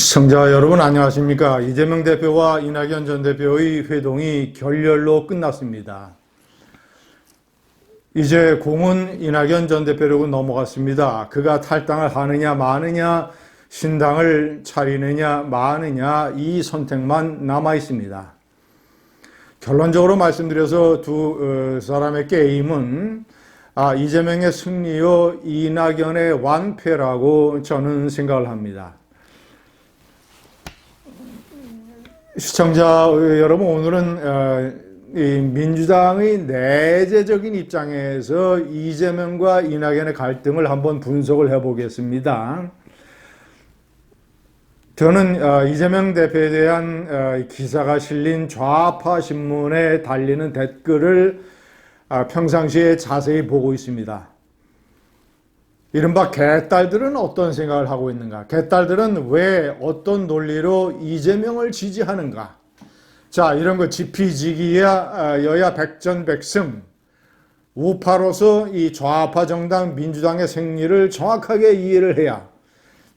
시청자 여러분 안녕하십니까? 이재명 대표와 이낙연 전 대표의 회동이 결렬로 끝났습니다. 이제 공은 이낙연 전 대표로 넘어갔습니다. 그가 탈당을 하느냐 마느냐, 신당을 차리느냐 마느냐 이 선택만 남아 있습니다. 결론적으로 말씀드려서 두 사람의 게임은 이재명의 승리요 이낙연의 완패라고 저는 생각을 합니다. 시청자 여러분, 오늘은 민주당의 내재적인 입장에서 이재명과 이낙연의 갈등을 한번 분석을 해보겠습니다. 저는 이재명 대표에 대한 기사가 실린 좌파 신문에 달리는 댓글을 평상시에 자세히 보고 있습니다. 이른바 개딸들은 어떤 생각을 하고 있는가? 개딸들은 왜 어떤 논리로 이재명을 지지하는가? 자, 이런 거 지피지기야 여야 백전백승. 우파로서 이 좌파 정당 민주당의 생리를 정확하게 이해를 해야,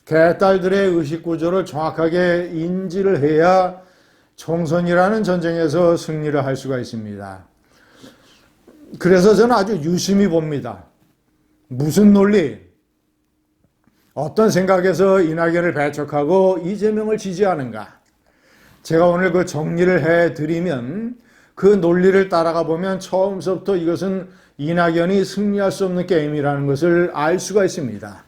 개딸들의 의식구조를 정확하게 인지를 해야 총선이라는 전쟁에서 승리를 할 수가 있습니다. 그래서 저는 아주 유심히 봅니다. 무슨 논리? 어떤 생각에서 이낙연을 배척하고 이재명을 지지하는가? 제가 오늘 그 정리를 해드리면 그 논리를 따라가 보면 처음부터 이것은 이낙연이 승리할 수 없는 게임이라는 것을 알 수가 있습니다.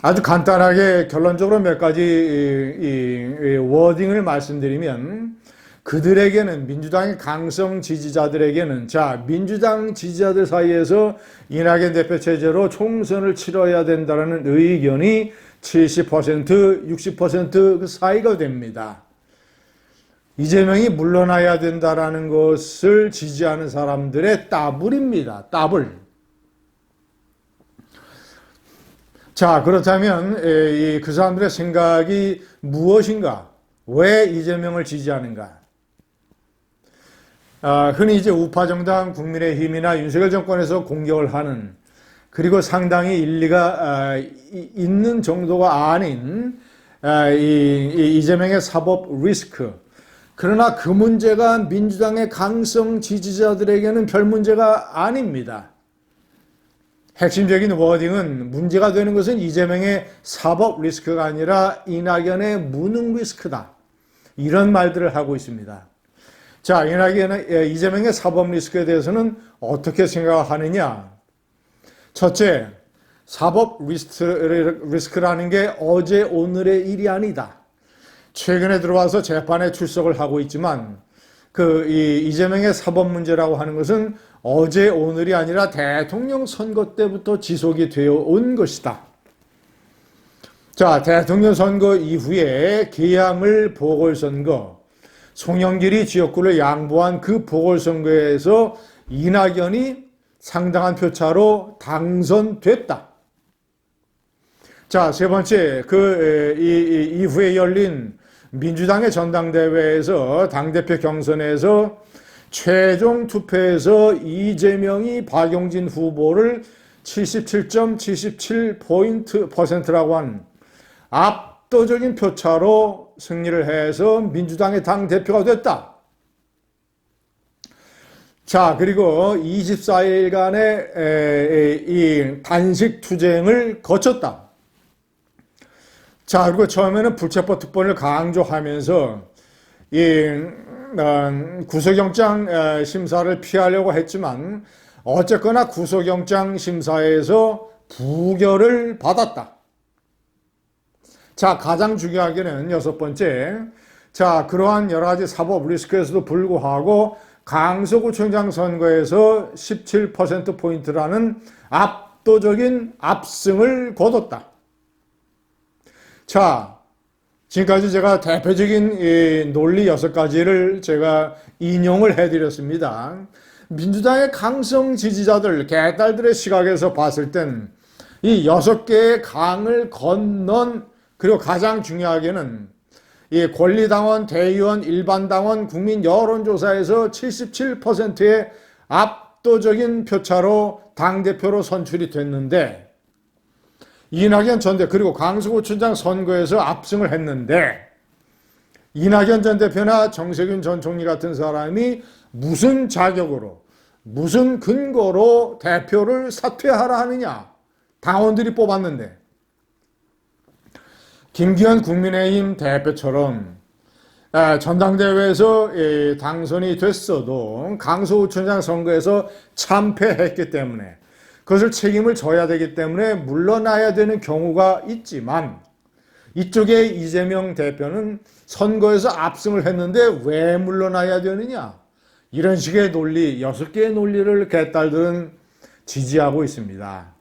아주 간단하게 결론적으로 몇 가지 워딩을 말씀드리면, 그들에게는, 민주당의 강성 지지자들에게는, 자, 민주당 지지자들 사이에서 이낙연 대표 체제로 총선을 치러야 된다는 의견이 70%, 60% 사이가 됩니다. 이재명이 물러나야 된다는 것을 지지하는 사람들의 따블입니다. 따블. 자, 그렇다면 그 사람들의 생각이 무엇인가? 왜 이재명을 지지하는가? 흔히 이제 우파정당 국민의힘이나 윤석열 정권에서 공격을 하는, 그리고 상당히 일리가 있는 정도가 아닌 이재명의 사법 리스크. 그러나 그 문제가 민주당의 강성 지지자들에게는 별 문제가 아닙니다. 핵심적인 워딩은, 문제가 되는 것은 이재명의 사법 리스크가 아니라 이낙연의 무능 리스크다. 이런 말들을 하고 있습니다. 자, 이재명의 사법 리스크에 대해서는 어떻게 생각하느냐? 첫째, 사법 리스크라는 게 어제 오늘의 일이 아니다. 최근에 들어와서 재판에 출석을 하고 있지만, 이재명의 사법 문제라고 하는 것은 어제 오늘이 아니라 대통령 선거 때부터 지속이 되어 온 것이다. 자, 대통령 선거 이후에 계양을 보궐선거, 송영길이 지역구를 양보한 그 보궐선거에서 이낙연이 상당한 표차로 당선됐다. 자, 세 번째, 이후에 열린 민주당의 전당대회에서, 당대표 경선에서 최종 투표에서 이재명이 박용진 후보를 77.77%라고 한 압도적인 표차로 승리를 해서 민주당의 당대표가 됐다. 자, 그리고 24일간의 이 단식 투쟁을 거쳤다. 자, 그리고 처음에는 불체포 특권을 강조하면서 구속영장 심사를 피하려고 했지만, 어쨌거나 구속영장 심사에서 부결을 받았다. 자, 가장 중요하게는 여섯 번째, 자, 그러한 여러 가지 사법 리스크에서도 불구하고 강서구청장 선거에서 17%포인트라는 압도적인 압승을 거뒀다. 자, 지금까지 제가 대표적인 이 논리 6가지를 제가 인용을 해드렸습니다. 민주당의 강성 지지자들, 개딸들의 시각에서 봤을 땐 이 6개의 강을 건넌, 그리고 가장 중요하게는 이 권리당원, 대의원, 일반당원, 국민 여론조사에서 77%의 압도적인 표차로 당대표로 선출이 됐는데, 이낙연 그리고 강서구청장 선거에서 압승을 했는데 이낙연 전 대표나 정세균 전 총리 같은 사람이 무슨 자격으로, 무슨 근거로 대표를 사퇴하라 하느냐. 당원들이 뽑았는데. 김기현 국민의힘 대표처럼 전당대회에서 당선이 됐어도 강서구청장 선거에서 참패했기 때문에 그것을 책임을 져야 되기 때문에 물러나야 되는 경우가 있지만 이쪽에 이재명 대표는 선거에서 압승을 했는데 왜 물러나야 되느냐. 이런 식의 논리, 6개의 논리를 개딸들은 지지하고 있습니다.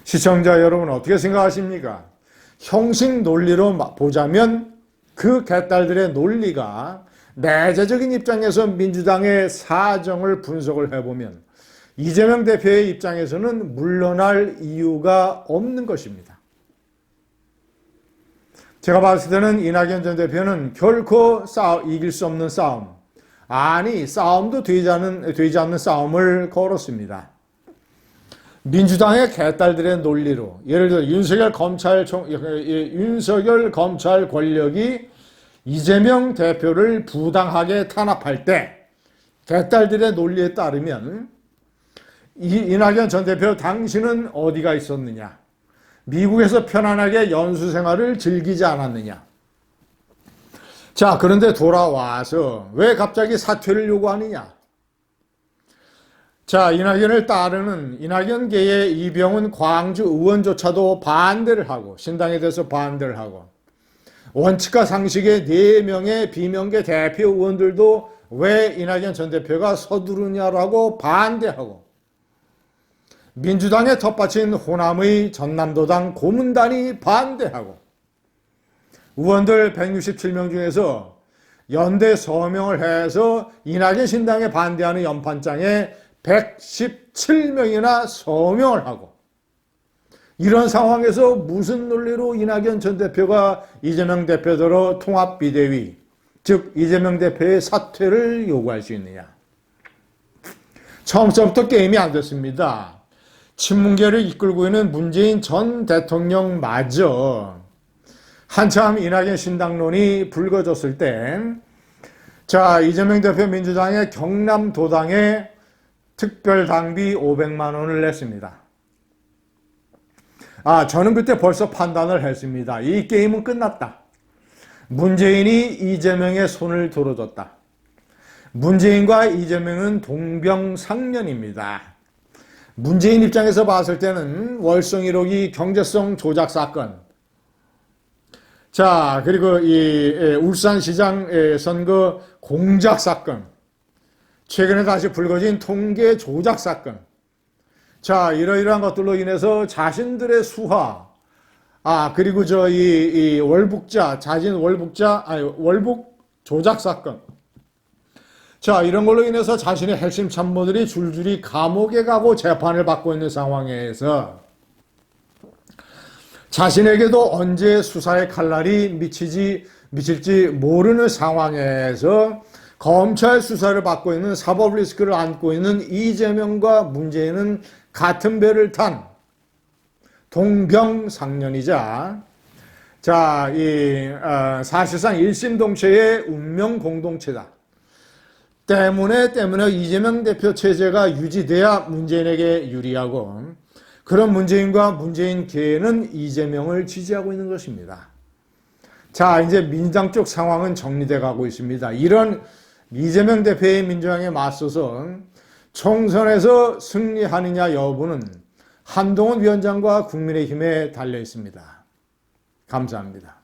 시청자 여러분 어떻게 생각하십니까? 형식 논리로 보자면 그 개딸들의 논리가 내재적인 입장에서 민주당의 사정을 분석을 해보면 이재명 대표의 입장에서는 물러날 이유가 없는 것입니다. 제가 봤을 때는 이낙연 전 대표는 결코 이길 수 없는 싸움, 아니 싸움도 되지 않는 싸움을 걸었습니다. 민주당의 개딸들의 논리로 예를 들어 윤석열 검찰 권력이 이재명 대표를 부당하게 탄압할 때 개딸들의 논리에 따르면 이낙연 전 대표 당신은 어디가 있었느냐? 미국에서 편안하게 연수 생활을 즐기지 않았느냐? 자, 그런데 돌아와서 왜 갑자기 사퇴를 요구하느냐? 자, 이낙연을 따르는 이낙연계의 이병훈 광주 의원조차도 반대를 하고 신당에 대해서 반대를 하고 원칙과 상식의 4명의 비명계 대표 의원들도 왜 이낙연 전 대표가 서두르냐라고 반대하고 민주당의 텃밭인 호남의 전남도당 고문단이 반대하고 의원들 167명 중에서 연대 서명을 해서 이낙연 신당에 반대하는 연판장에 117명이나 서명을 하고 이런 상황에서 무슨 논리로 이낙연 전 대표가 이재명 대표대로 통합비대위 즉 이재명 대표의 사퇴를 요구할 수 있느냐. 처음부터 게임이 안 됐습니다. 친문계를 이끌고 있는 문재인 전 대통령마저 한참 이낙연 신당론이 불거졌을 때 자, 이재명 대표 민주당의 경남도당에 특별당비 500만 원을 냈습니다. 저는 그때 벌써 판단을 했습니다. 이 게임은 끝났다. 문재인이 이재명의 손을 들어줬다. 문재인과 이재명은 동병상련입니다. 문재인 입장에서 봤을 때는 월성 1호기 경제성 조작 사건, 자, 그리고 이 울산시장 선거 공작 사건, 최근에 다시 불거진 통계 조작 사건. 자, 이러이러한 것들로 인해서 자신들의 수하, 그리고 월북 조작 사건. 자, 이런 걸로 인해서 자신의 핵심 참모들이 줄줄이 감옥에 가고 재판을 받고 있는 상황에서 자신에게도 언제 수사의 칼날이 미칠지 모르는 상황에서 검찰 수사를 받고 있는 사법 리스크를 안고 있는 이재명과 문재인은 같은 배를 탄 동병상련이자 자, 사실상 일심동체의 운명 공동체다. 때문에 이재명 대표 체제가 유지돼야 문재인에게 유리하고 그런 문재인과 문재인계는 이재명을 지지하고 있는 것입니다. 자, 이제 민주당 쪽 상황은 정리돼 가고 있습니다. 이런 이재명 대표의 민주당에 맞서서 총선에서 승리하느냐 여부는 한동훈 위원장과 국민의힘에 달려 있습니다. 감사합니다.